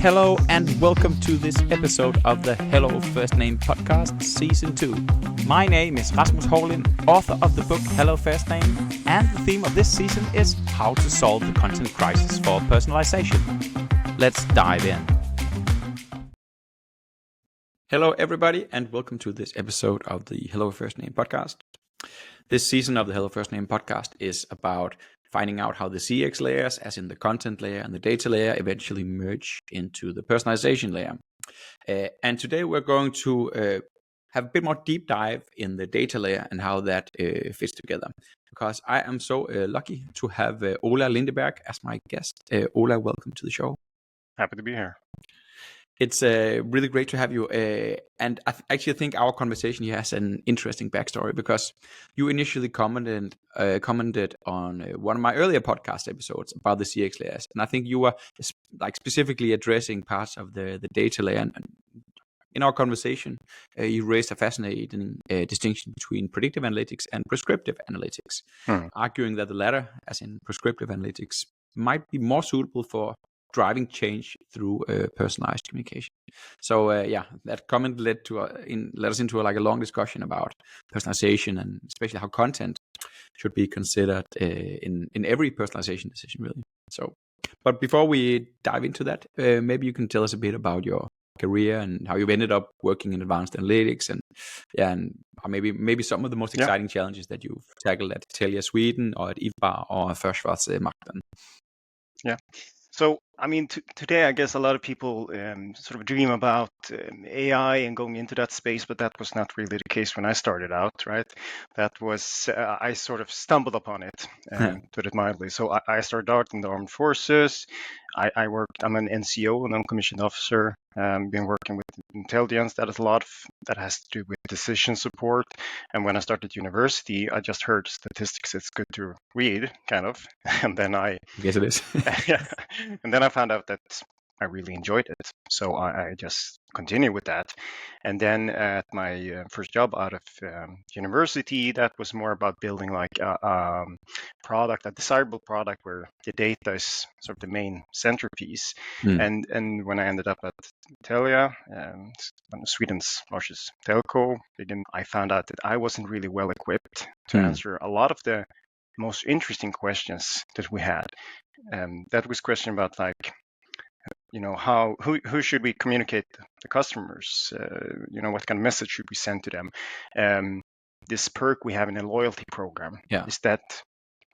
Hello and welcome to this episode of the Hello Firstname podcast, Season 2. My name is Rasmus Hårlind, author of the book Hello Firstname, and the theme of this season is how to solve the content crisis for personalization. Let's dive in. Hello everybody and welcome to this episode of the Hello Firstname podcast. This season of the Hello Firstname podcast is about finding out how the CX layers, as in the content layer and the data layer, eventually merge into the personalization layer. And today we're going to have a bit more deep dive in the data layer and how that fits together. Because I am so lucky to have Ola Lindeberg as my guest. Ola, welcome to the show. Happy to be here. It's really great to have you. And I actually think our conversation here has an interesting backstory because you initially commented on one of my earlier podcast episodes about the CX layers. And I think you were specifically addressing parts of the data layer. And in our conversation, you raised a fascinating distinction between predictive analytics and prescriptive analytics, arguing that the latter, as in prescriptive analytics, might be more suitable for driving change through personalized communication. So that comment led us into a long discussion about personalization and especially how content should be considered in every personalization decision, really. So, but before we dive into that, maybe you can tell us a bit about your career and how you've ended up working in advanced analytics and maybe some of the most exciting challenges that you've tackled at Telia Sweden or at Ivbar or Försvarsmakten. Yeah. So, I mean, today, I guess a lot of people sort of dream about AI and going into that space, but that was not really the case when I started out, right? That was, I sort of stumbled upon it, to put it mildly. So I started out in the Armed Forces. I'm an NCO, a non-commissioned officer, been working with intelligence. That has to do with decision support. And when I started university, I just heard statistics. It's good to read, kind of. And then I guess it is. yeah. And then I found out that I really enjoyed it. So I just continue with that. And then at my first job out of university, that was more about building like a desirable product where the data is sort of the main centerpiece. And when I ended up at Telia, Sweden's largest telco, I found out that I wasn't really well equipped to answer a lot of the most interesting questions that we had. That was question about who should we communicate the customers? What kind of message should we send to them? This perk we have in a loyalty program, is that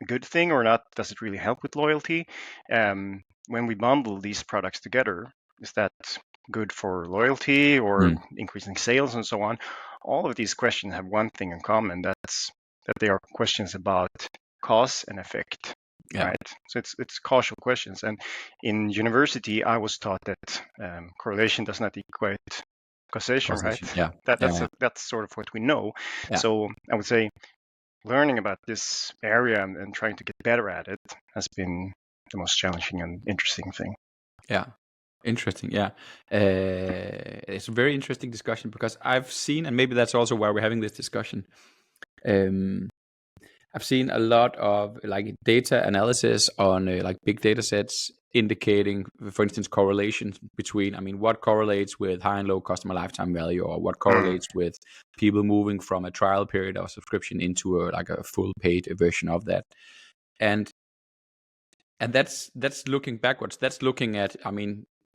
a good thing or not? Does it really help with loyalty? When we bundle these products together, is that good for loyalty or increasing sales and so on? All of these questions have one thing in common. That they are questions about cause and effect. Yeah. Right. So it's causal questions. And in university, I was taught that correlation does not equate causation, right? Yeah. That's sort of what we know. Yeah. So I would say learning about this area and trying to get better at it has been the most challenging and interesting thing. Yeah. Interesting. Yeah. It's a very interesting discussion because I've seen, and maybe that's also why we're having this discussion. I've seen a lot of data analysis on big data sets indicating, for instance, correlations between, what correlates with high and low customer lifetime value, or what correlates with people moving from a trial period of subscription into a full paid version of that. And that's looking backwards. That's looking at,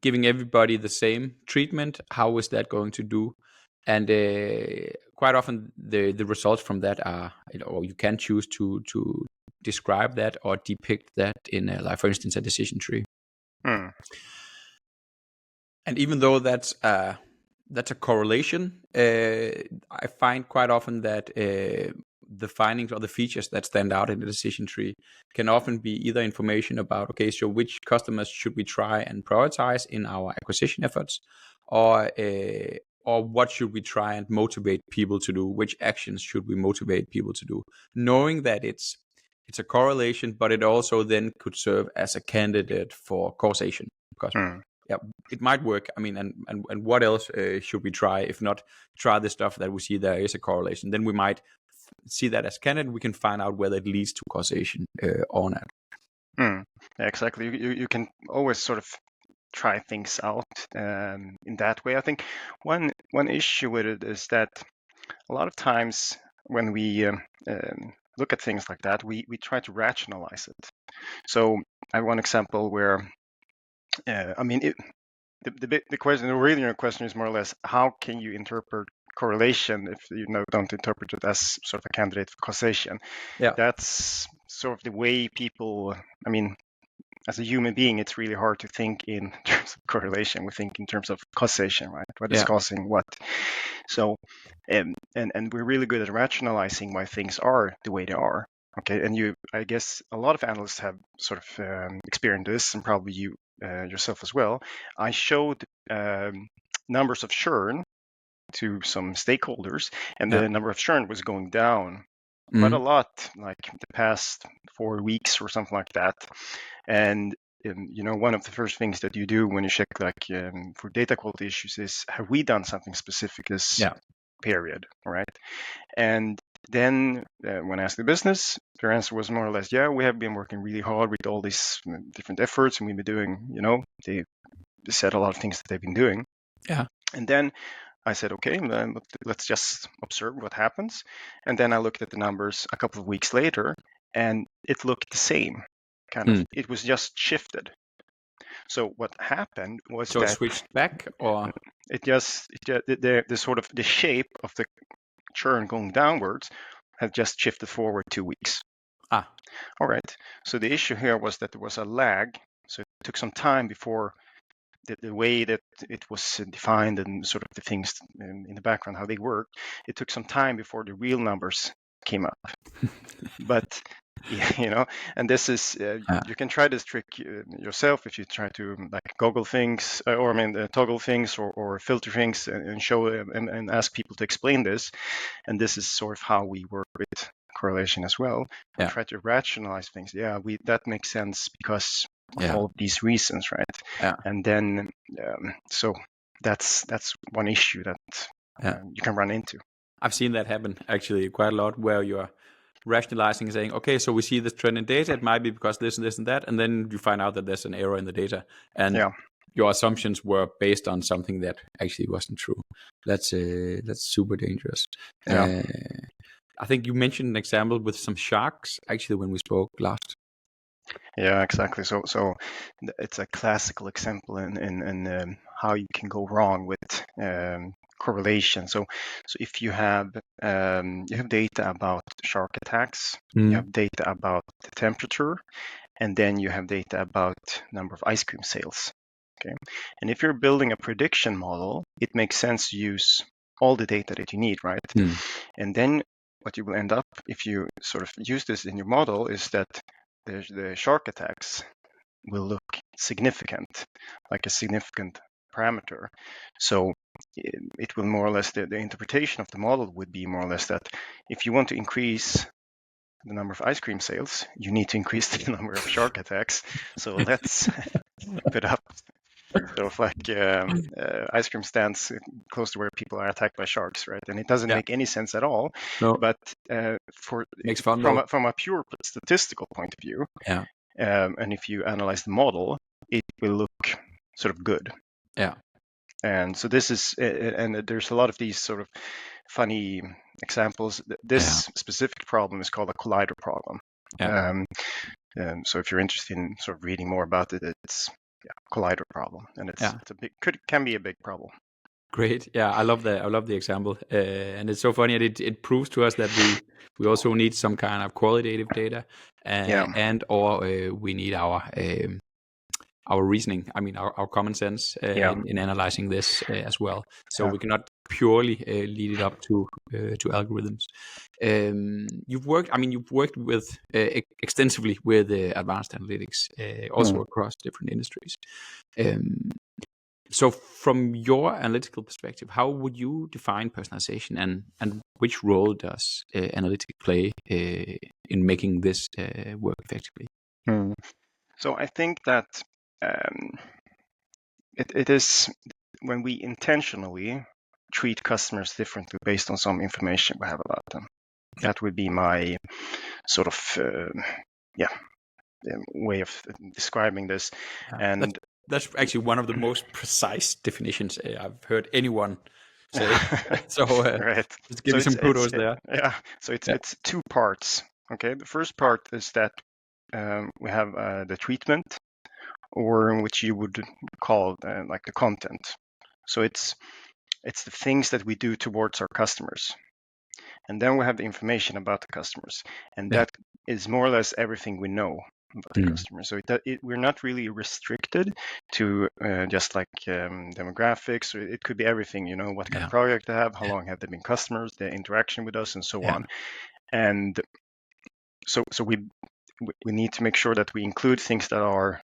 giving everybody the same treatment. How is that going to do? And quite often the results from that are, you can choose to describe that or depict that in, for instance, a decision tree. And even though that's a correlation, I find quite often that the findings or the features that stand out in the decision tree can often be either information about, so which customers should we try and prioritize in our acquisition efforts, or what should we try and motivate people to do? Which actions should we motivate people to do? Knowing that it's a correlation, but it also then could serve as a candidate for causation. Because it might work. And what else should we try? If not try the stuff that we see there is a correlation, then we might see that as candidate. We can find out whether it leads to causation or not. Yeah, exactly. You can always sort of try things out in that way. I think one issue with it is that a lot of times when we look at things like that, we try to rationalize it. So I have one example where, the question, the original question is more or less, how can you interpret correlation if you don't interpret it as sort of a candidate for causation? Yeah. That's sort of the way people, as a human being, it's really hard to think in terms of correlation. We think in terms of causation, right? What is causing what? So, and we're really good at rationalizing why things are the way they are. Okay, and I guess a lot of analysts have sort of experienced this, and probably you yourself as well. I showed numbers of churn to some stakeholders, and the number of churn was going down quite a lot, like the past 4 weeks or something like that. And one of the first things that you do when you check for data quality issues is, have we done something specific this period, right? And then when I asked the business, their answer was more or less, yeah, we have been working really hard with all these different efforts, and we've been doing, they said a lot of things that they've been doing. Yeah. And then I said, okay, let's just observe what happens. And then I looked at the numbers a couple of weeks later, and it looked the same, kind of. It was just shifted. So what happened was that it switched back, or the sort of the shape of the churn going downwards had just shifted forward 2 weeks. All right. So the issue here was that there was a lag. So it took some time before the way that it was defined and sort of the things in the background, how they work, it took some time before the real numbers came up. But, and this is, you can try this trick yourself if you try to Google things, toggle things or filter things and show and ask people to explain this. And this is sort of how we work with correlation as well. We try to rationalize things. That makes sense because of all of these reasons, right? And then so that's one issue that you can run into. I've seen that happen actually quite a lot, where you're rationalizing, saying, okay, so we see this trend in data, it might be because this and this and that, and then you find out that there's an error in the data, and your assumptions were based on something that actually wasn't true. That's super dangerous. I think you mentioned an example with some sharks actually when we spoke last. Yeah, exactly. So it's a classical example in how you can go wrong with correlation. So if you have data about shark attacks, you have data about the temperature, and then you have data about number of ice cream sales. Okay, and if you're building a prediction model, it makes sense to use all the data that you need, right? And then what you will end up if you sort of use this in your model is that the shark attacks will look significant, like a significant parameter. So it will more or less, the interpretation of the model would be more or less that if you want to increase the number of ice cream sales, you need to increase the number of shark attacks. So let's put up sort of like ice cream stands close to where people are attacked by sharks, right? And it doesn't make any sense at all. No. But makes fun from a pure statistical point of view, and if you analyze the model, it will look sort of good. And so this is, and there's a lot of these sort of funny examples. This specific problem is called a collider problem. So if you're interested in sort of reading more about it, it's collider problem, and it's a big can be a big problem. Great. I love the example, and it's so funny, and it proves to us that we also need some kind of qualitative data, and or we need our reasoning. I mean, our common sense in analyzing this as well. So we cannot purely lead it up to algorithms. You've worked with extensively with advanced analytics, also across different industries. So from your analytical perspective, how would you define personalization, and which role does analytics play in making this work effectively? So I think that it is when we intentionally treat customers differently based on some information we have about them. That would be my sort of way of describing this. And That's actually one of the most precise definitions I've heard anyone say. So right. let's give you some kudos there. Yeah. So it's two parts. Okay. The first part is that we have the treatment, or which you would call like the content. So it's the things that we do towards our customers. And then we have the information about the customers. And that is more or less everything we know about the customer. So we're not really restricted to just like demographics. Or it could be everything, what kind of project they have, how long have they been customers, their interaction with us, and so on. And so we need to make sure that we include things that are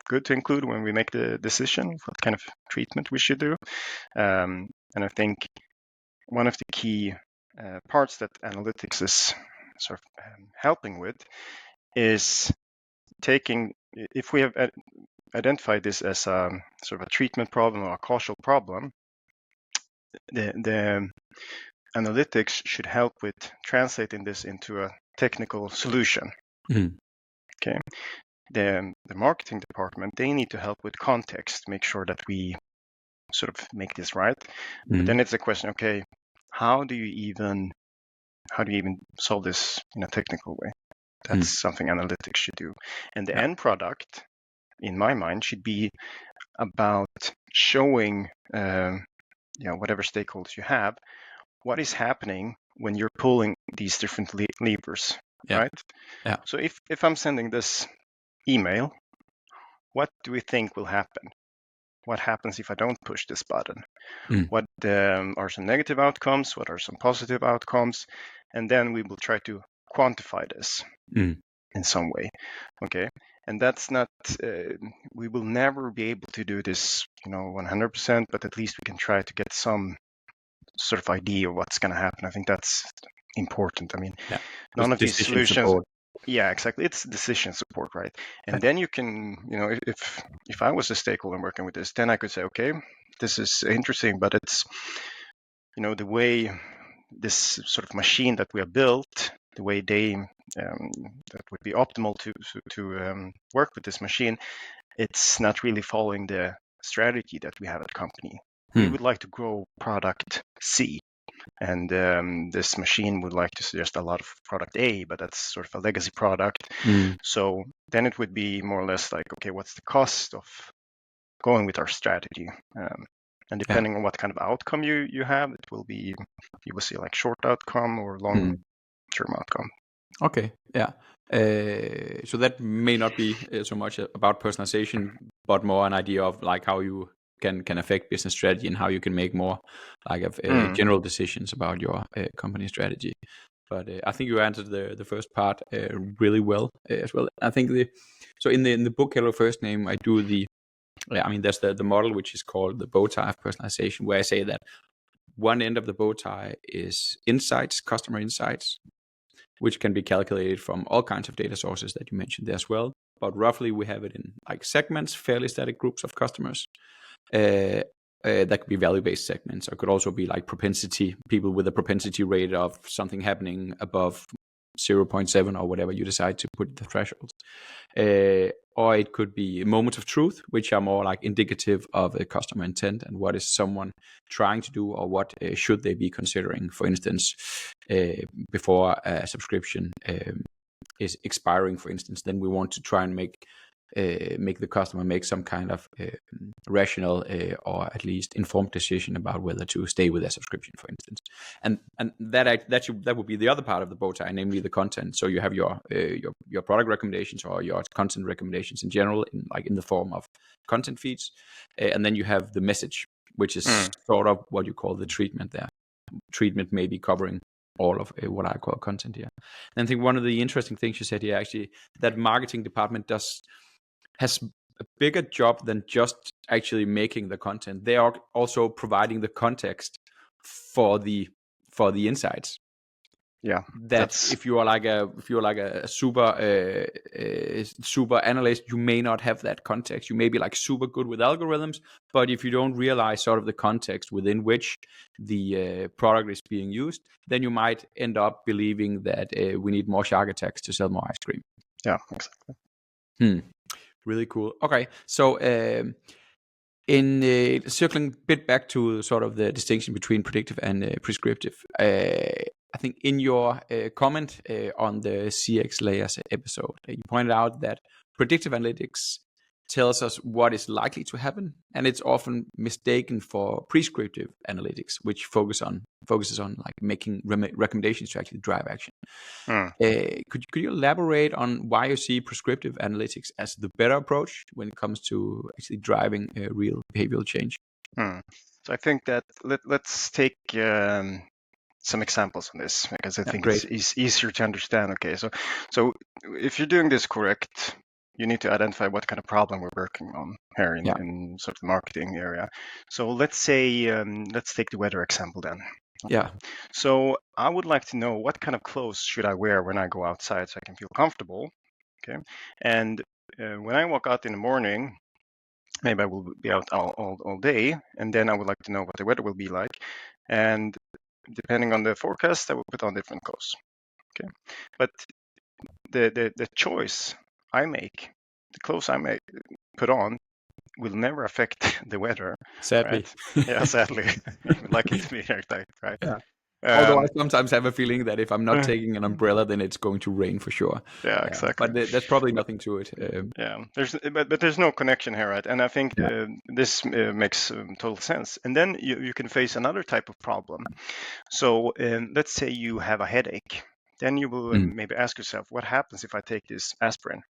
good to include when we make the decision what kind of treatment we should do. And I think one of the key parts that analytics is sort of helping with is taking, if we have identified this as a sort of a treatment problem or a causal problem, the analytics should help with translating this into a technical solution. Okay. The marketing department, they need to help with context, make sure that we sort of make this right. But then it's a question, okay, how do you even solve this in a technical way? That's something analytics should do. And the end product, in my mind, should be about showing whatever stakeholders you have, what is happening when you're pulling these different levers, right? Yeah. So if I'm sending this email, what do we think will happen? What happens if I don't push this button? What are some negative outcomes? What are some positive outcomes? And then we will try to quantify this in some way. Okay. And that's not, we will never be able to do this, 100%, but at least we can try to get some sort of idea of what's going to happen. I think that's important. I mean, none of these solutions. Support. Yeah, exactly. It's decision support, right? And then you can, if I was a stakeholder working with this, then I could say, okay, this is interesting, but it's, the way this sort of machine that we have built, the way that would be optimal to work with this machine, it's not really following the strategy that we have at the company. We would like to grow product C. And this machine would like to suggest a lot of product A, but that's sort of a legacy product. So then it would be more or less like, okay, what's the cost of going with our strategy? And depending on what kind of outcome you have, it will be, you will see like short outcome or long-term outcome. Okay, yeah. So that may not be so much about personalization, but more an idea of like how you can affect business strategy and how you can make more like of general decisions about your company strategy. But I think you answered the first part really well as well. I think so in the book Hello Firstname, I do there's the model which is called the bow tie of personalization, where I say that one end of the bow tie is insights, customer insights, which can be calculated from all kinds of data sources that you mentioned there as well. But roughly we have it in like segments, fairly static groups of customers. That could be value-based segments, or it could also be like propensity, people with a propensity rate of something happening above 0.7 or whatever you decide to put the thresholds. Or it could be moments of truth, which are more like indicative of a customer intent and what is someone trying to do, or what should they be considering, for instance, before a subscription is expiring, for instance. Then we want to try and make the customer make some kind of rational or at least informed decision about whether to stay with their subscription, for instance. And that would be the other part of the bow tie, namely the content. So you have your product recommendations or your content recommendations in general, in the form of content feeds, and then you have the message, which is sort of what you call the treatment there. Treatment may be covering all of what I call content here. And I think one of the interesting things you said here, actually, that marketing department has a bigger job than just actually making the content. They are also providing the context for the insights. Yeah, that's if you are like a super analyst, you may not have that context. You may be like super good with algorithms, but if you don't realize sort of the context within which the product is being used, then you might end up believing that we need more shark attacks to sell more ice cream. Yeah, exactly. Really cool. Okay, so in circling a bit back to sort of the distinction between predictive and prescriptive, I think in your comment on the CX layers episode, you pointed out that predictive analytics tells us what is likely to happen, and it's often mistaken for prescriptive analytics, which focuses on like making recommendations to actually drive action. Could you elaborate on why you see prescriptive analytics as the better approach when it comes to actually driving real behavioral change? So I think that let's take some examples on this, because I think it's easier to understand. Okay, so if you're doing this correct, you need to identify what kind of problem we're working on here in sort of the marketing area. So let's say let's take the weather example then. Okay. Yeah. So I would like to know what kind of clothes should I wear when I go outside so I can feel comfortable. Okay, and when I walk out in the morning, maybe I will be out all day, and then I would like to know what the weather will be like, and depending on the forecast, I will put on different clothes. Okay, but the choice I make, the clothes I may put on, will never affect the weather. Sadly. Right? Yeah, sadly. Like it to be like that, right? Yeah. Although I sometimes have a feeling that if I'm not taking an umbrella, then it's going to rain for sure. Yeah, exactly. But there's probably nothing to it. Yeah, but there's no connection here, right? And I think this makes total sense. And then you can face another type of problem. So let's say you have a headache. Then you will maybe ask yourself, what happens if I take this aspirin?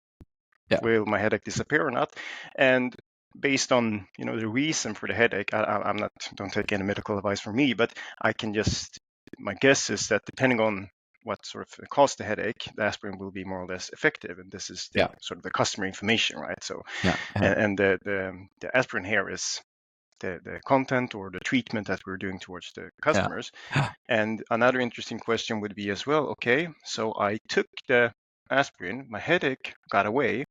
Yeah. Will my headache disappear or not? And based on the reason for the headache, I'm not, don't take any medical advice from me, but I can just, my guess is that depending on what sort of caused the headache, the aspirin will be more or less effective, and this is sort of the customer information, right? So and the aspirin here is the content or the treatment that we're doing towards the customers. And another interesting question would be as well, okay, so I took the aspirin, my headache got away.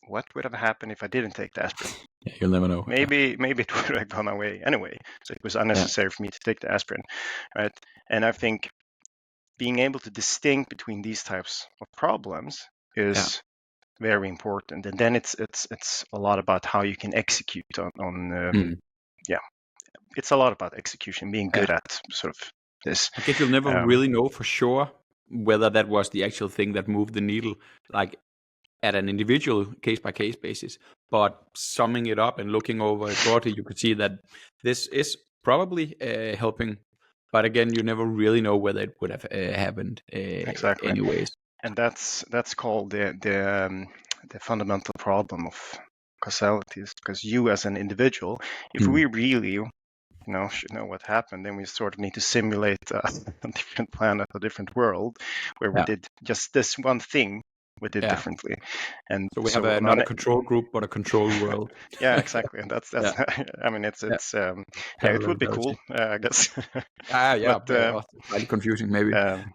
What would have happened if I didn't take the aspirin? Yeah, you'll never know. Maybe it would have gone away anyway. So it was unnecessary for me to take the aspirin, right? And I think being able to distinguish between these types of problems is very important. And then it's a lot about how you can execute on it's a lot about execution, being good at sort of this. I guess you'll never really know for sure whether that was the actual thing that moved the needle, like at an individual case-by-case basis. But summing it up and looking over it broadly, you could see that this is probably helping. But again, you never really know whether it would have happened exactly. anyways. And that's called the fundamental problem of causalities, because you as an individual, if we really should know what happened, then we sort of need to simulate a different planet, a different world, where we did just this one thing we did differently. And so we have not a control group, but a control world. Yeah, exactly. And that's I mean, it's it would be cool, I guess. But slightly confusing maybe.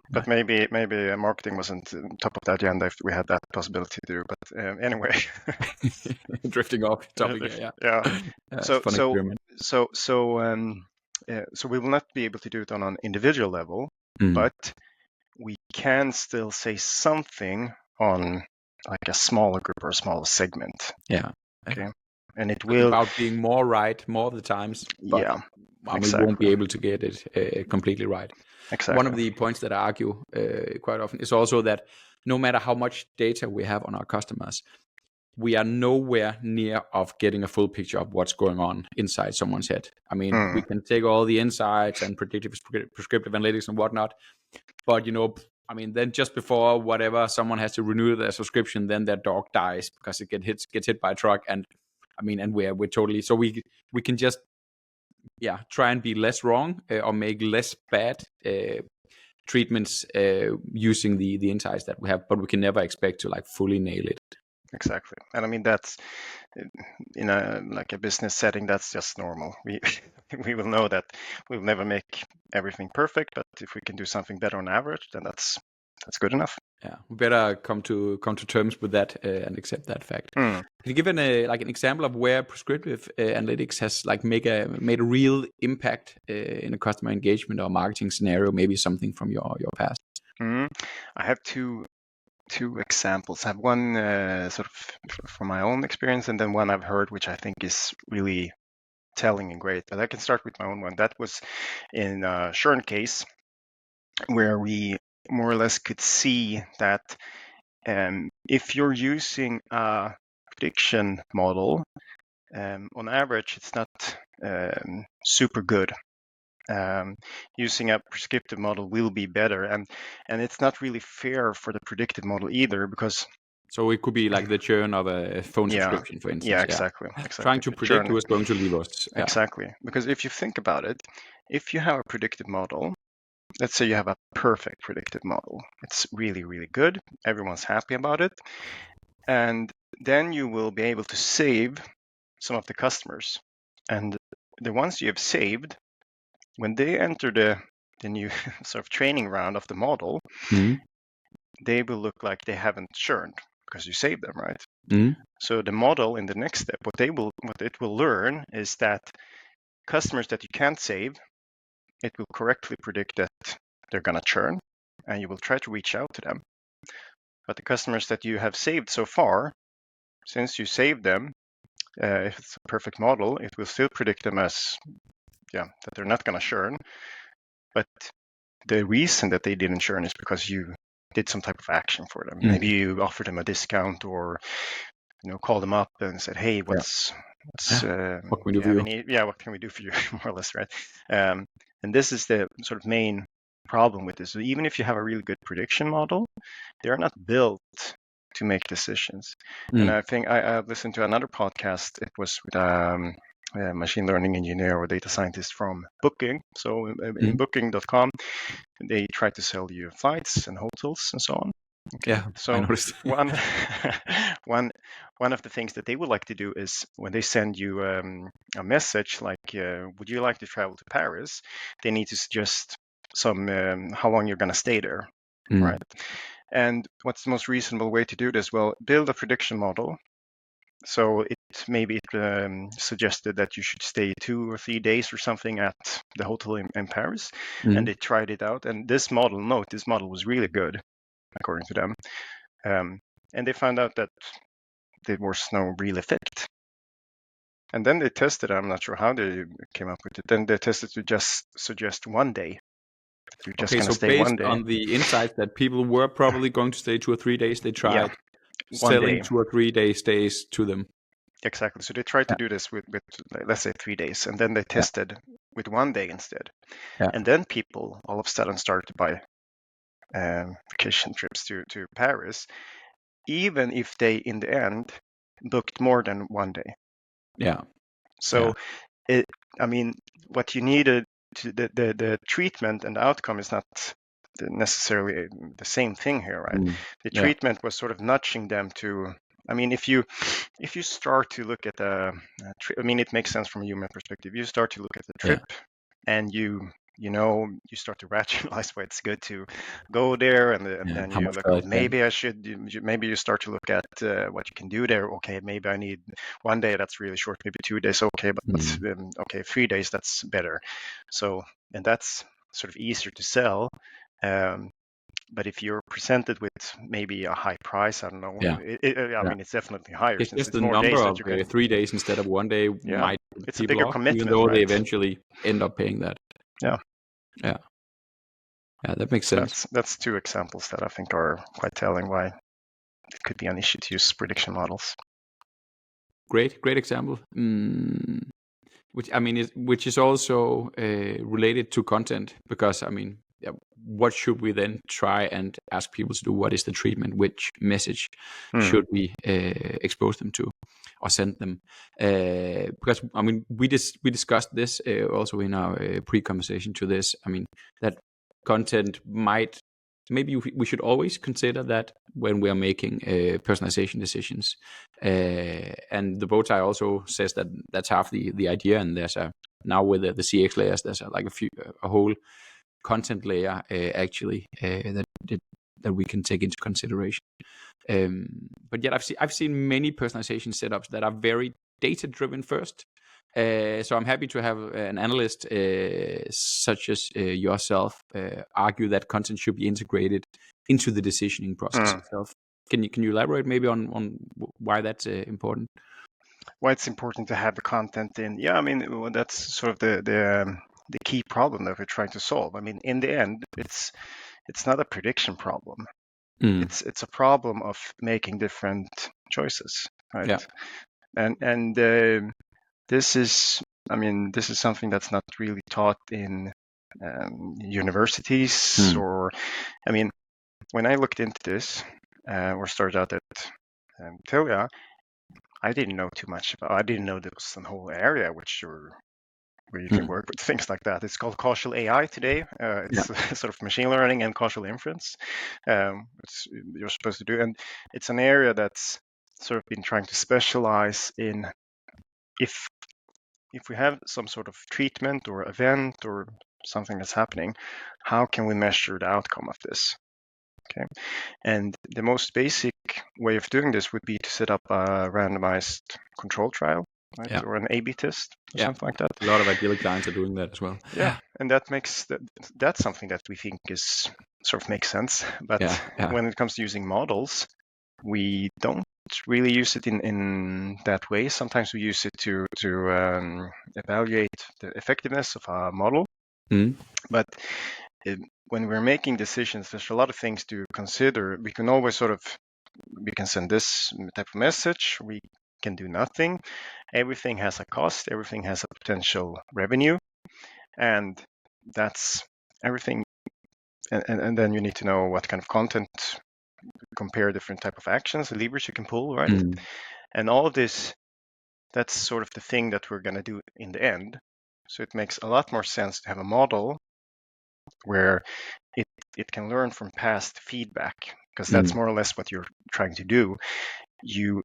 But maybe marketing wasn't top of the agenda if we had that possibility to do. But anyway, drifting off topic. So we will not be able to do it on an individual level, but we can still say something on like a smaller group or a smaller segment. Yeah. Okay. And it will about being more right more of the times. But, we won't be able to get it completely right. Exactly. One of the points that I argue quite often is also that no matter how much data we have on our customers, we are nowhere near of getting a full picture of what's going on inside someone's head. I mean, we can take all the insights and predictive, prescriptive analytics and whatnot, but I mean, then just before whatever, someone has to renew their subscription, then their dog dies because it gets hit by a truck, and I mean, and we're totally, so we can just try and be less wrong or make less bad treatments using the insights that we have, but we can never expect to like fully nail it. Exactly. And I mean, that's in a business setting, that's just normal. We will know that we'll never make everything perfect, but if we can do something better on average, then that's good enough. Yeah, we better come to terms with that and accept that fact. Can you give an example of where prescriptive analytics has like made a real impact in a customer engagement or marketing scenario? Maybe something from your past. I have two two examples. I have one sort of from my own experience, and then one I've heard, which I think is really telling and great. But I can start with my own one. That was in a churn case where we more or less could see that if you're using a prediction model, on average, it's not super good. Using a prescriptive model will be better, and it's not really fair for the predictive model either, because so it could be like the churn of a phone subscription, for instance. Yeah, exactly. Trying to predict who is going to leave us. Exactly, because if you think about it, if you have a predictive model, let's say you have a perfect predictive model, it's really, really good, everyone's happy about it, and then you will be able to save some of the customers, and the ones you have saved, when they enter the new sort of training round of the model, they will look like they haven't churned because you saved them, right? So the model in the next step, what it will learn is that customers that you can't save, it will correctly predict that they're going to churn, and you will try to reach out to them. But the customers that you have saved so far, since you saved them, if it's a perfect model, it will still predict them as, that they're not going to churn. But the reason that they didn't churn is because you did some type of action for them. Maybe you offered them a discount, or called them up and said, "Hey, what can we do for you? What can we do for you?" More or less, right? And this is the sort of main problem with this. So even if you have a really good prediction model, they're not built to make decisions. And I think I listened to another podcast. It was with a machine learning engineer or data scientist from Booking. So in Booking.com, they try to sell you flights and hotels and so on. Okay. Yeah, so I noticed. one of the things that they would like to do is when they send you a message like, would you like to travel to Paris? They need to suggest some how long you're going to stay there, right? And what's the most reasonable way to do this? Well, build a prediction model. So it suggested that you should stay 2 or 3 days or something at the hotel in Paris, and they tried it out. And this model was really good, according to them. And they found out that there was no real effect. And then they tested, I'm not sure how they came up with it. Then they tested to just suggest 1 day. You're just going to stay 1 day. On the insights that people were probably going to stay 2 or 3 days, they tried selling 2 or 3 day stays to them. Exactly. So they tried to do this with let's say 3 days, and then they tested with 1 day instead. And then people all of a sudden started to buy vacation trips to Paris, even if they in the end booked more than 1 day. So what you needed to the treatment and the outcome is not necessarily the same thing here, right? The treatment was sort of nudging them to, if you start to look at the it makes sense from a human perspective. You start to look at the trip and you start to rationalize why it's good to go there, and then you look, maybe I should, maybe you start to look at what you can do there. Okay, maybe I need 1 day, that's really short, maybe 2 days, okay, but 3 days, that's better. So, and that's sort of easier to sell. But if you're presented with maybe a high price, I don't know. It's definitely higher. It's just the number of 3 days instead of 1 day might it's a bigger commitment, even though right? they eventually end up paying that. Yeah, that makes sense. That's 2 examples that I think are quite telling why it could be an issue to use prediction models. Great example. Which is also related to content, because what should we then try and ask people to do? What is the treatment? Which message should we expose them to or send them? Because we discussed this also in our pre-conversation to this. That content maybe we should always consider that when we are making personalization decisions. And the bow tie also says that that's half the idea. And there's now with the CX layers, there's a whole content layer actually that we can take into consideration. But yet I've seen many personalization setups that are very data driven first. So I'm happy to have an analyst such as yourself argue that content should be integrated into the decisioning process itself. Can you elaborate maybe on why that's important? Why it's important to have the content in? Yeah, I mean, that's sort of the key problem that we're trying to solve. I mean, in the end, it's not a prediction problem. It's a problem of making different choices, right? Yeah. And this is something that's not really taught in universities or, I mean, when I looked into this or started out at Telia, I didn't know too much about. I didn't know there was some whole area where you can work with things like that. It's called causal AI today. It's sort of machine learning and causal inference. You're supposed to do, and it's an area that's sort of been trying to specialize in if we have some sort of treatment or event or something that's happening, how can we measure the outcome of this? Okay, and the most basic way of doing this would be to set up a randomized control trial, right? Yeah. Or an A/B test or something like that. A lot of ideal clients are doing that as well. Yeah, and that makes that's something that we think is sort of makes sense. But when it comes to using models, we don't really use it in that way. Sometimes we use it to evaluate the effectiveness of a model. But when we're making decisions, there's a lot of things to consider. We can always we can send this type of message. We can do nothing. Everything has a cost. Everything has a potential revenue. And that's everything. And then you need to know what kind of content, compare different type of actions, the levers you can pull, right? And all of this, that's sort of the thing that we're going to do in the end. So it makes a lot more sense to have a model where it can learn from past feedback, because that's more or less what you're trying to do. You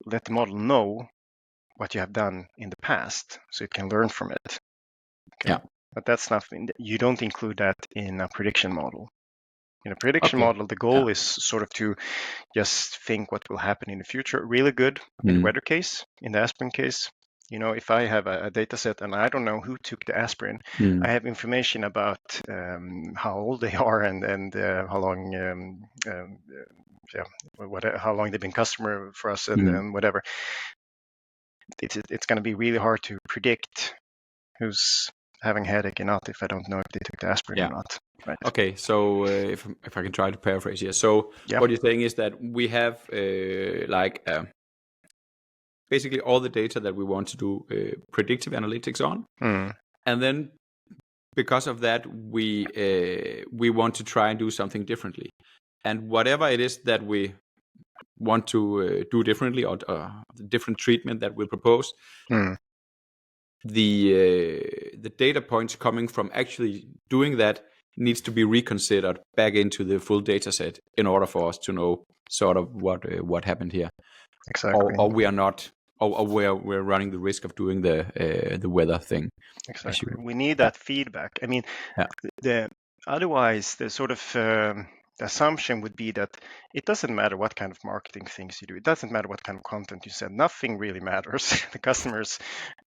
let the model know what you have done in the past, so it can learn from it. Okay? Yeah. But that's nothing. You don't include that in a prediction model. In a prediction model, the goal is sort of to just think what will happen in the future. Really good in the weather case, in the aspirin case. You know, if I have a data set and I don't know who took the aspirin, I have information about how old they are and how long, how long they've been customer for us and whatever. It's going to be really hard to predict who's having a headache or not if I don't know if they took the aspirin or not. Right. Okay, so if I can try to paraphrase here. So what you're saying is that we have basically all the data that we want to do predictive analytics on, and then because of that we want to try and do something differently, and whatever it is that we want to do differently, or the different treatment that we'll propose, the data points coming from actually doing that needs to be reconsidered back into the full data set in order for us to know sort of what happened here. Exactly. Or we are not, or we're running the risk of doing the weather thing. Exactly. We need that feedback. I mean, otherwise the sort of the assumption would be that it doesn't matter what kind of marketing things you do. It doesn't matter what kind of content you send. Nothing really matters. The customers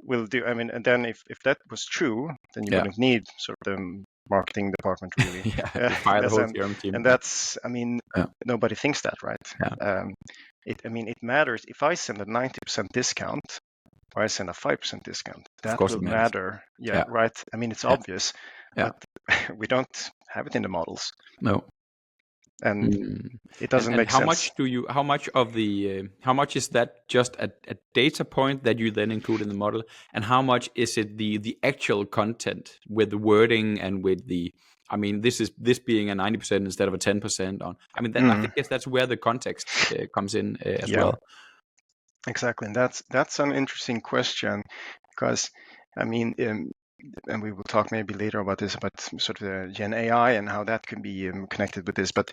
will do. I mean, and then if that was true, then you wouldn't need sort of the marketing department really. Fire the whole CRM team. And that's, I mean, nobody thinks that, right? It matters if I send a 90% discount or I send a 5% discount. That will matter. Yeah, right. I mean, it's obvious, but we don't have it in the models. No. And it doesn't make sense. How much is that just a data point that you then include in the model, and how much is it the actual content with the wording and with the, I mean, this being a 90% instead of a 10% on, I mean, I guess that's where the context comes in as well. Exactly. And that's an interesting question, because I mean, and we will talk maybe later about this, about sort of the genAI and how that can be connected with this. But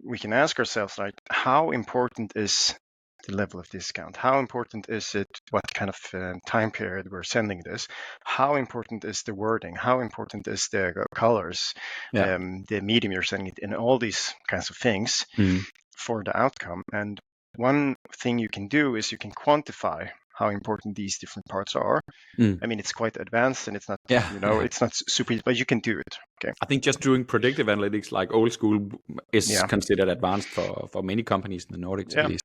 we can ask ourselves, like, how important is the level of discount? How important is it? What kind of time period we're sending this? How important is the wording? How important is the colors? The medium you're sending it, and all these kinds of things for the outcome. And one thing you can do is you can quantify how important these different parts are. I mean, it's quite advanced and it's not, it's not super, but you can do it. Okay. I think just doing predictive analytics, like old school, is considered advanced for many companies in the Nordics, at least.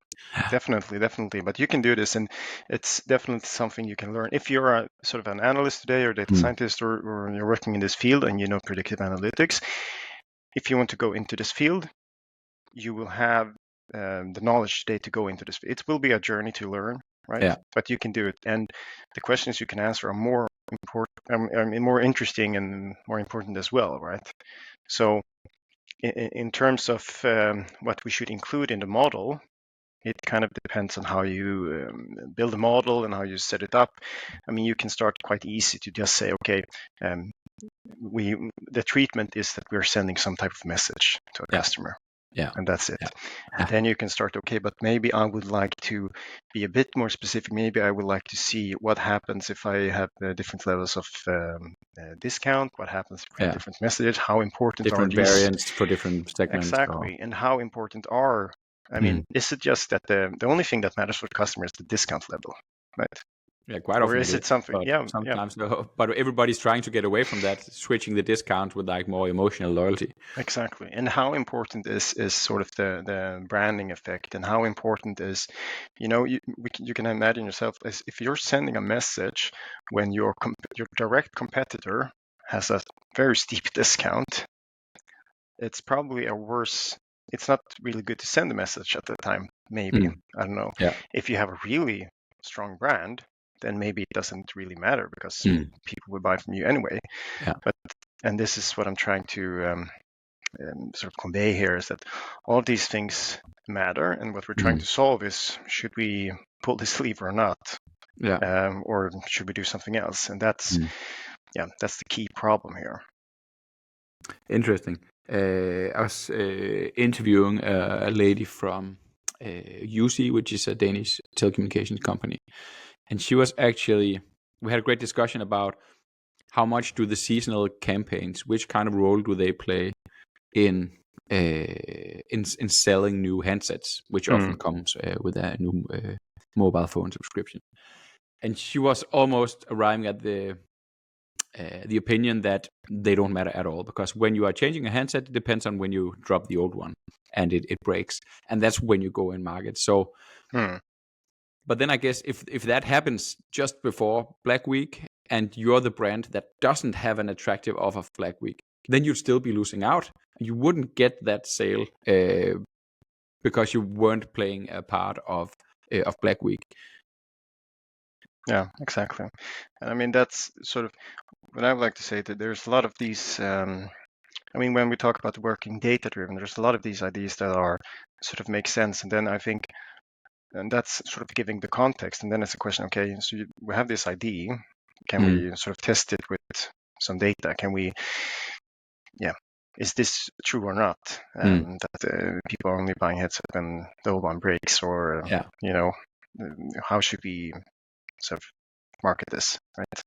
Definitely. But you can do this, and it's definitely something you can learn. If you're a sort of an analyst today or data scientist, or you're working in this field and you know predictive analytics, if you want to go into this field, you will have the knowledge today to go into this. It will be a journey to learn, right? Yeah. But you can do it. And the questions you can answer are more important, more interesting and more important as well, right? So in terms of what we should include in the model, it kind of depends on how you build a model and how you set it up. I mean, you can start quite easy to just say, okay, the treatment is that we're sending some type of message to a customer. Yeah. And that's it. And then you can start, okay, but maybe I would like to be a bit more specific. Maybe I would like to see what happens if I have different levels of discount, what happens if I have different messages, how important different are these variants for different segments. Exactly. And how important are, I mean, is it just that the only thing that matters for the customer is the discount level, right? Yeah, quite often. Or is it something? Sometimes no. But everybody's trying to get away from that, switching the discount with like more emotional loyalty. Exactly. And how important is sort of the branding effect, and how important is, you can imagine yourself as if you're sending a message when your direct competitor has a very steep discount. It's probably it's not really good to send a message at the time. Maybe I don't know. Yeah. If you have a really strong brand, then maybe it doesn't really matter because people will buy from you anyway. Yeah. And this is what I'm trying to sort of convey here, is that all of these things matter, and what we're trying to solve is, should we pull this lever or not? Or should we do something else? And that's the key problem here. Interesting. I was interviewing a lady from UC, which is a Danish telecommunications company. And she was we had a great discussion about how much do the seasonal campaigns, which kind of role do they play in selling new handsets, which often comes with a new mobile phone subscription. And she was almost arriving at the opinion that they don't matter at all, because when you are changing a handset, it depends on when you drop the old one and it breaks, and that's when you go in market. So but then I guess if that happens just before Black Week and you're the brand that doesn't have an attractive offer for Black Week, then you'd still be losing out. You wouldn't get that sale because you weren't playing a part of Black Week. Yeah, exactly. And I mean, that's sort of what I would like to say, that there's a lot of these, when we talk about working data-driven, there's a lot of these ideas that are sort of make sense. And then I think, and that's sort of giving the context. And then it's a question, okay, so we have this idea. Can we sort of test it with some data? Can we, is this true or not? That people are only buying headset when the old one breaks, or, how should we sort of market this, right?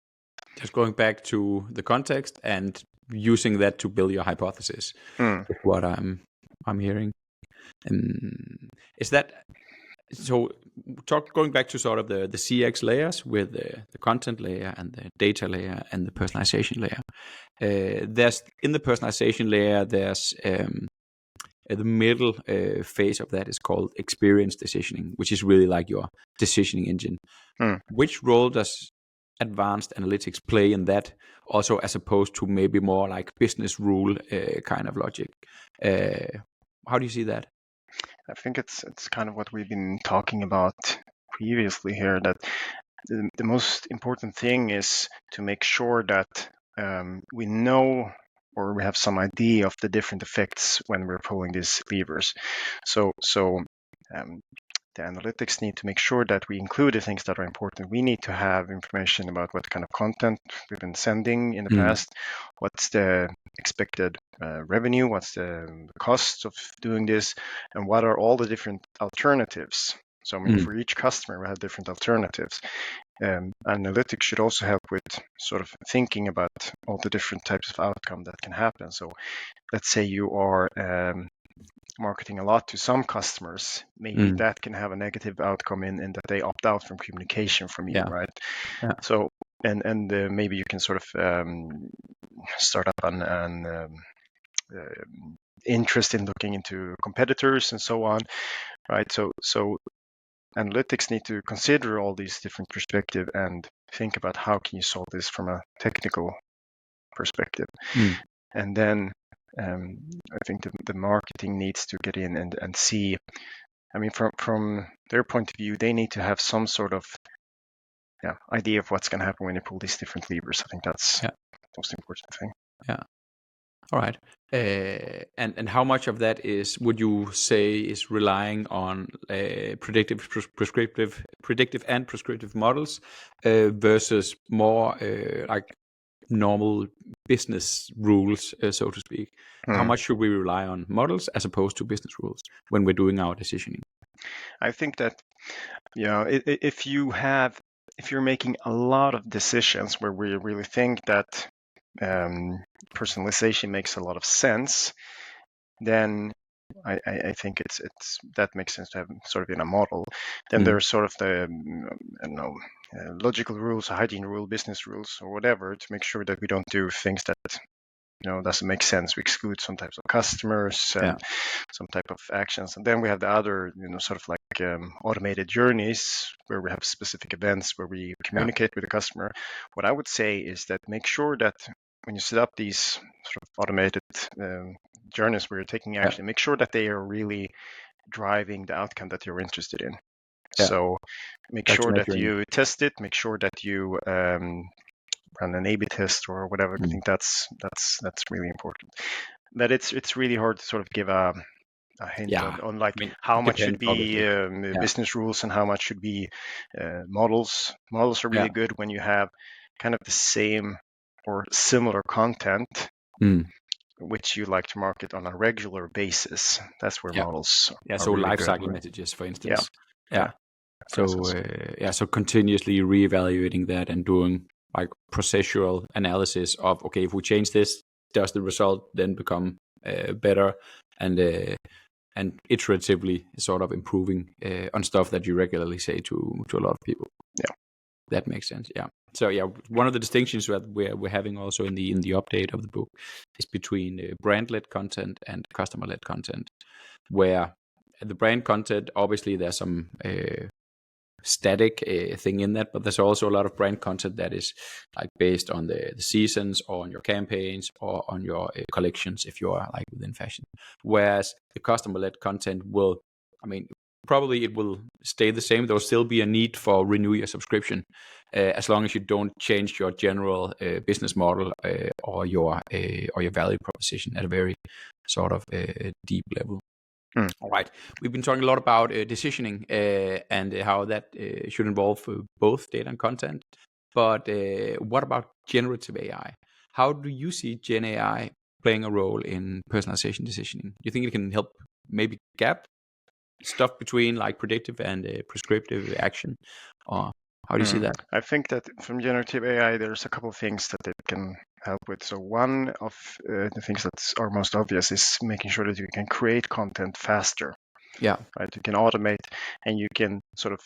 Just going back to the context and using that to build your hypothesis is what I'm hearing. Is that so? Going back to sort of the CX layers with the content layer and the data layer and the personalization layer. There's in the personalization layer, there's the middle phase of that is called experience decisioning, which is really like your decisioning engine. Which role does advanced analytics play in that, also as opposed to maybe more like business rule kind of logic? How do you see that? I think it's kind of what we've been talking about previously here, that the most important thing is to make sure that we know, or we have some idea of the different effects when we're pulling these levers. So the analytics need to make sure that we include the things that are important. We need to have information about what kind of content we've been sending in the past, what's the expected revenue, what's the cost of doing this, and what are all the different alternatives. So for each customer, we have different alternatives. Analytics should also help with sort of thinking about all the different types of outcome that can happen. So let's say you are marketing a lot to some customers, maybe that can have a negative outcome in that they opt out from communication from you, right? So and maybe you can sort of start up an interest in looking into competitors and so on, right? So analytics need to consider all these different perspectives and think about how can you solve this from a technical perspective. And then I think the marketing needs to get in and see. I mean, from their point of view, they need to have some sort of idea of what's going to happen when you pull these different levers. I think that's the most important thing. Yeah. All right. And how much of that would you say is relying on predictive, and prescriptive models versus more like normal business rules, so to speak? How much should we rely on models as opposed to business rules when we're doing our decisioning? I think that if you're making a lot of decisions where we really think that personalization makes a lot of sense, then I think it's that makes sense to have sort of in a model. Then there's sort of the logical rules, hygiene rule, business rules, or whatever, to make sure that we don't do things that doesn't make sense. We exclude some types of customers and some type of actions. And then we have the other sort of like automated journeys where we have specific events where we communicate with the customer. What I would say is that make sure that when you set up these sort of automated journeys where you're taking action, make sure that they are really driving the outcome that you're interested in. So make sure that you test it, make sure that you run an A/B test or whatever. I think that's really important. But it's really hard to sort of give a hint on like how much should be business rules and how much should be models. Models are really good when you have kind of the same or similar content which you like to market on a regular basis. That's where models are so really life good, cycle right? messages, for instance. So continuously reevaluating that and doing like procedural analysis of, okay, if we change this, does the result then become better, and iteratively sort of improving on stuff that you regularly say to a lot of people. That makes sense. So one of the distinctions that we're having also in the update of the book is between brand-led content and customer-led content, where the brand content, obviously there's some static thing in that, but there's also a lot of brand content that is like based on the seasons or on your campaigns or on your collections if you are like within fashion. Whereas the customer-led content will, probably it will stay the same. There'll still be a need for renew your subscription as long as you don't change your general business model or your value proposition at a very sort of deep level. All right. We've been talking a lot about decisioning and how that should involve both data and content. But what about generative AI? How do you see genAI playing a role in personalization decisioning? Do you think it can help maybe gap stuff between like predictive and prescriptive action? Or how do you see that? I think that from generative AI, there's a couple of things that it can help with. So one of the things that are most obvious is making sure that you can create content faster. Right. You can automate, and you can sort of.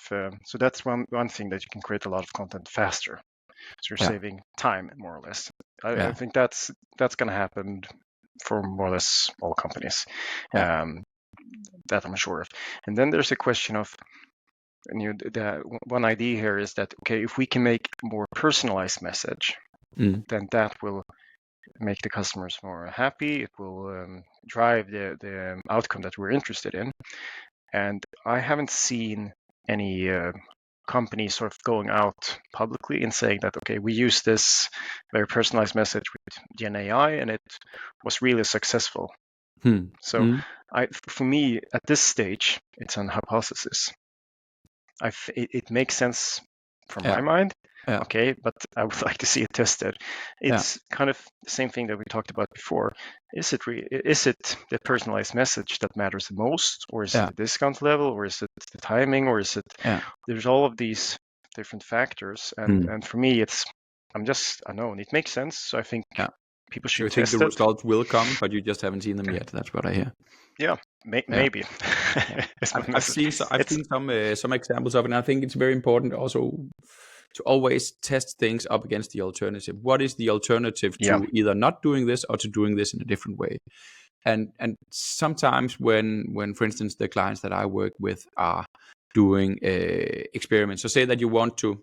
So that's one thing, that you can create a lot of content faster. So you're saving time, more or less. I think that's going to happen for more or less all companies. That I'm sure of. And then there's a question of. The one idea here is that, okay, if we can make more personalized message, then that will make the customers more happy. It will drive the outcome that we're interested in. And I haven't seen any companies sort of going out publicly and saying that, okay, we use this very personalized message with genAI and it was really successful. So for me, at this stage, it's an hypothesis. It makes sense from my mind, okay, but I would like to see it tested. It's kind of the same thing that we talked about before. Is it the personalized message that matters the most, or is it the discount level, or is it the timing, or is it? There's all of these different factors, and for me, it's I'm just unknown. It makes sense, so I think people So you should think test the it. results will come, but you just haven't seen them yet. That's what I hear. Yeah, maybe. I've seen some examples of it, and I think it's very important also to always test things up against the alternative. What is the alternative to either not doing this or to doing this in a different way? And sometimes when for instance the clients that I work with are doing experiments, so say that you want to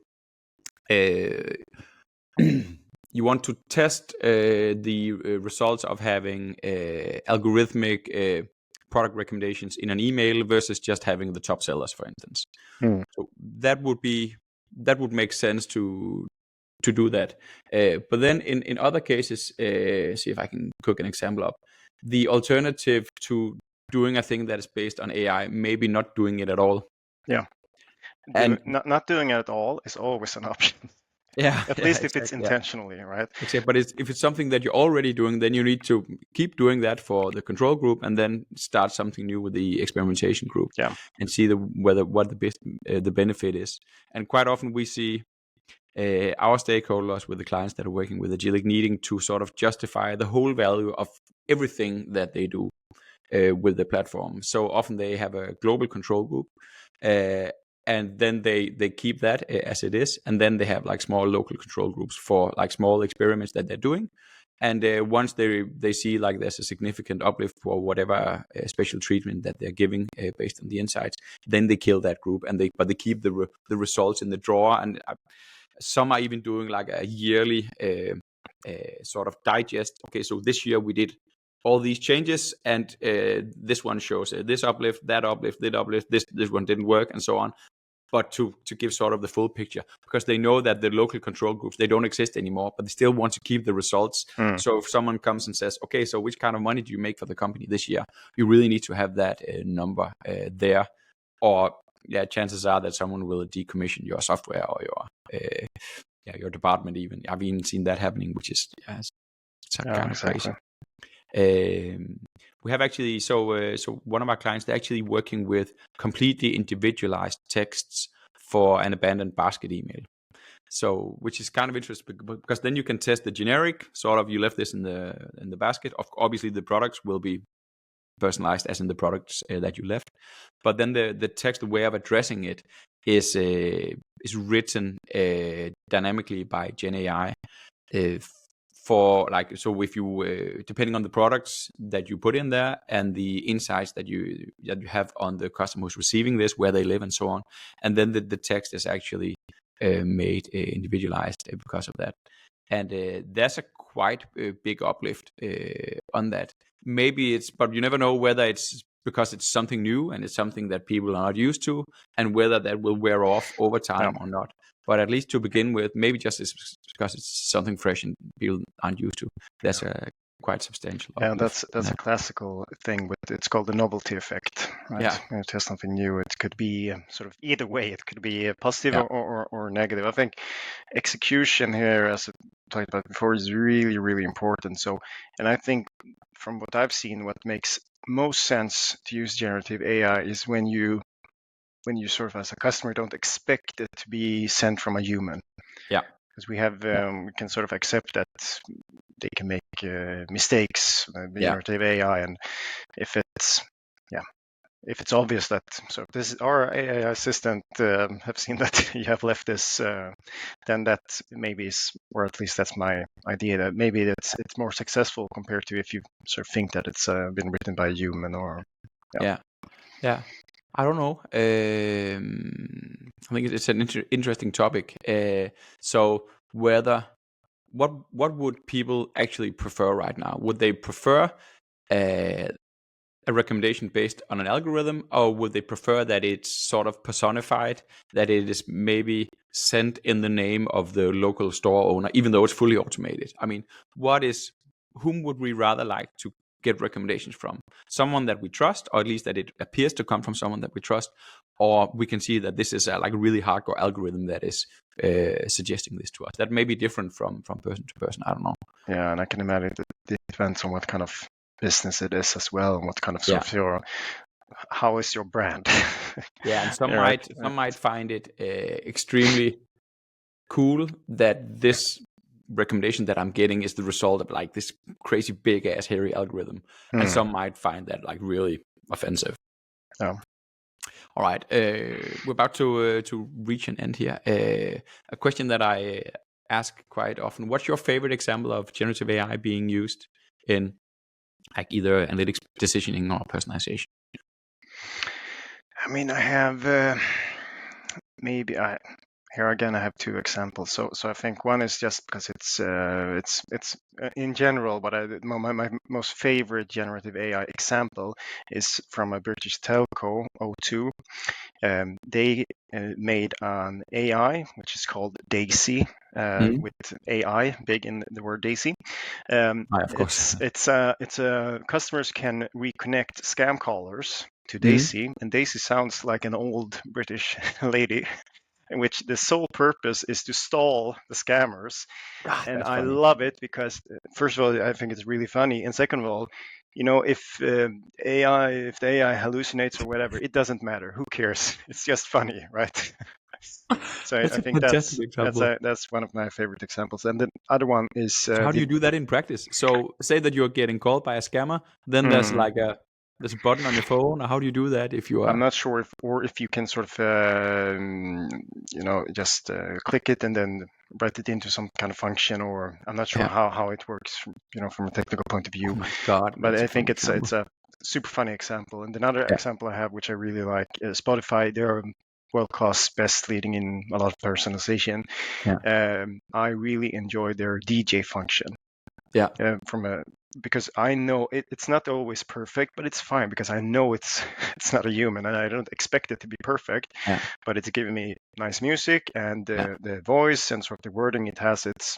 you want to test the results of having algorithmic product recommendations in an email versus just having the top sellers, for instance. So that would make sense to do that. But then in other cases, see if I can cook an example up. The alternative to doing a thing that is based on AI, maybe not doing it at all. Yeah. And not doing it at all is always an option. Yeah. At least if it's intentionally, right? Exactly. But if it's something that you're already doing, then you need to keep doing that for the control group, and then start something new with the experimentation group. Yeah. And see what the benefit is. And quite often we see our stakeholders with the clients that are working with Agilic needing to sort of justify the whole value of everything that they do with the platform. So often they have a global control group, and then they keep that as it is, and then they have like small local control groups for like small experiments that they're doing. And once they see like there's a significant uplift for whatever special treatment that they're giving based on the insights, then they kill that group, and they keep the results in the drawer. And some are even doing like a yearly sort of digest. Okay, so this year we did all these changes, and this one shows this uplift, that uplift, that uplift, this one didn't work, and so on. But to give sort of the full picture, because they know that the local control groups, they don't exist anymore, but they still want to keep the results. So if someone comes and says, okay, so which kind of money do you make for the company this year? You really need to have that number there, or chances are that someone will decommission your software or your department even. I've even seen that happening, which is it's kind of crazy. We have actually, so one of our clients, they're actually working with completely individualized texts for an abandoned basket email. So, which is kind of interesting, because then you can test the generic sort of, you left this in the basket. Obviously the products will be personalized as in the products that you left, but then the text, the way of addressing it is written dynamically by genAI for like, so if you depending on the products that you put in there and the insights that you have on the customer who's receiving this, where they live and so on, and then the text is actually made individualized because of that. And there's a quite big uplift on that. Maybe but you never know whether it's because it's something new and it's something that people are not used to, and whether that will wear off over time or not. But at least to begin with, maybe just because it's something fresh and people aren't used to. That's a quite substantial uplift. Yeah, that's a classical thing. It's called the novelty effect. Right? Yeah. When you test something new, it could be sort of either way. It could be positive or negative. I think execution here, as I talked about before, is really, really important. So, and I think from what I've seen, what makes most sense to use generative AI is when you sort of, as a customer, don't expect it to be sent from a human. Yeah. Because we can sort of accept that they can make mistakes, generative AI, and if it's obvious that this our AI assistant have seen that you have left this, then that maybe is, or at least that's my idea, that maybe it's more successful compared to if you sort of think that it's been written by a human or. Yeah. I don't know. I think it's an interesting topic. So what would people actually prefer right now? Would they prefer a recommendation based on an algorithm, or would they prefer that it's sort of personified, that it is maybe sent in the name of the local store owner, even though it's fully automated? I mean, whom would we rather like to get recommendations from? Someone that we trust, or at least that it appears to come from someone that we trust, or we can see that this is a really hardcore algorithm that is suggesting this to us. That may be different from person to person. I don't know. Yeah, and I can imagine it depends on what kind of business it is as well, and what kind of sort of how is your brand. Yeah, and some might find it extremely cool that this recommendation that I'm getting is the result of like this crazy big ass hairy algorithm, and some might find that like really offensive. Oh. All right, we're about to reach an end here. A question that I ask quite often: what's your favorite example of generative AI being used in like either analytics, decisioning, or personalization? I mean, I have here again I have two examples. So I think one is just because it's in general, but my most favorite generative AI example is from a British telco, O2. They made an AI which is called Daisy, with AI big in the word Daisy. Of course. It's customers can reconnect scam callers to Daisy, and Daisy sounds like an old British lady, in which the sole purpose is to stall the scammers. And I love it because, first of all, I think it's really funny, and second of all, if the AI hallucinates or whatever, it doesn't matter. Who cares? It's just funny, right? So I think that's one of my favorite examples. And the other one is so how do you do that in practice? So say that you're getting called by a scammer, then there's a button on your phone. Or how do you do that if you are? I'm not sure if you can sort of just click it and then write it into some kind of function, or I'm not sure how it works from a technical point of view. Oh my God, but I think it's a super funny example. And another example I have, which I really like, Spotify. They're world-class, best leading in a lot of personalization. I really enjoy their DJ function. Because I know it's not always perfect, but it's fine because I know it's not a human, and I don't expect it to be perfect. But it's giving me nice music, and the voice and sort of the wording it has, it's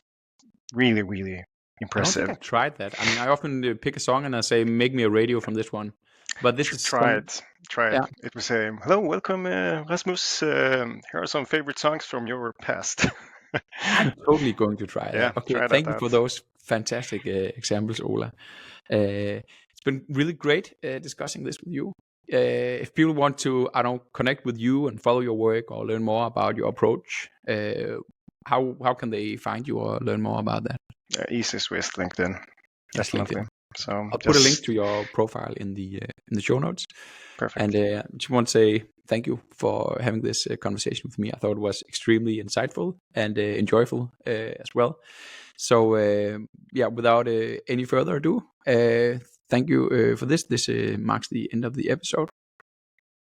really, really impressive. I don't think I tried that. I mean, I often pick a song and I say, make me a radio from this one. But this is try it. It was hello, welcome, Rasmus. Here are some favorite songs from your past. I'm totally going to try that. Okay, thank you for those fantastic examples, Ola. It's been really great discussing this with you. If people want to, connect with you and follow your work or learn more about your approach, how can they find you or learn more about that? Easiest way is LinkedIn. Definitely. LinkedIn. So I'll put a link to your profile in the show notes. Perfect. And I just want to say thank you for having this conversation with me. I thought it was extremely insightful and enjoyable as well. So without any further ado, thank you for this. This marks the end of the episode.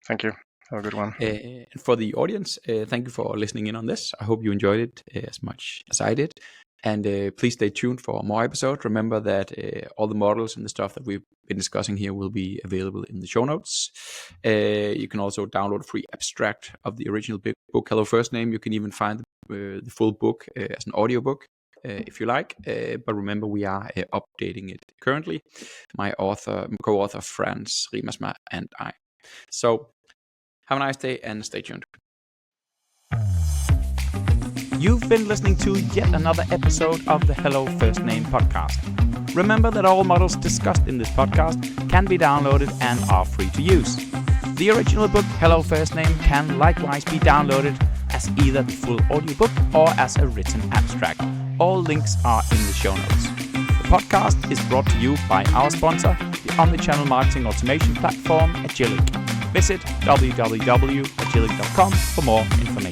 Thank you. Have a good one. And for the audience, thank you for listening in on this. I hope you enjoyed it as much as I did. And please stay tuned for more episodes. Remember that all the models and the stuff that we've been discussing here will be available in the show notes. You can also download a free abstract of the original book, Hello Firstname. You can even find the full book as an audiobook if you like. But remember, we are updating it currently. My co-author, Franz Riemersma, and I. So have a nice day and stay tuned. You've been listening to yet another episode of the Hello Firstname podcast. Remember that all models discussed in this podcast can be downloaded and are free to use. The original book, Hello Firstname, can likewise be downloaded as either the full audiobook or as a written abstract. All links are in the show notes. The podcast is brought to you by our sponsor, the omnichannel marketing automation platform, Agilic. Visit www.agilic.com for more information.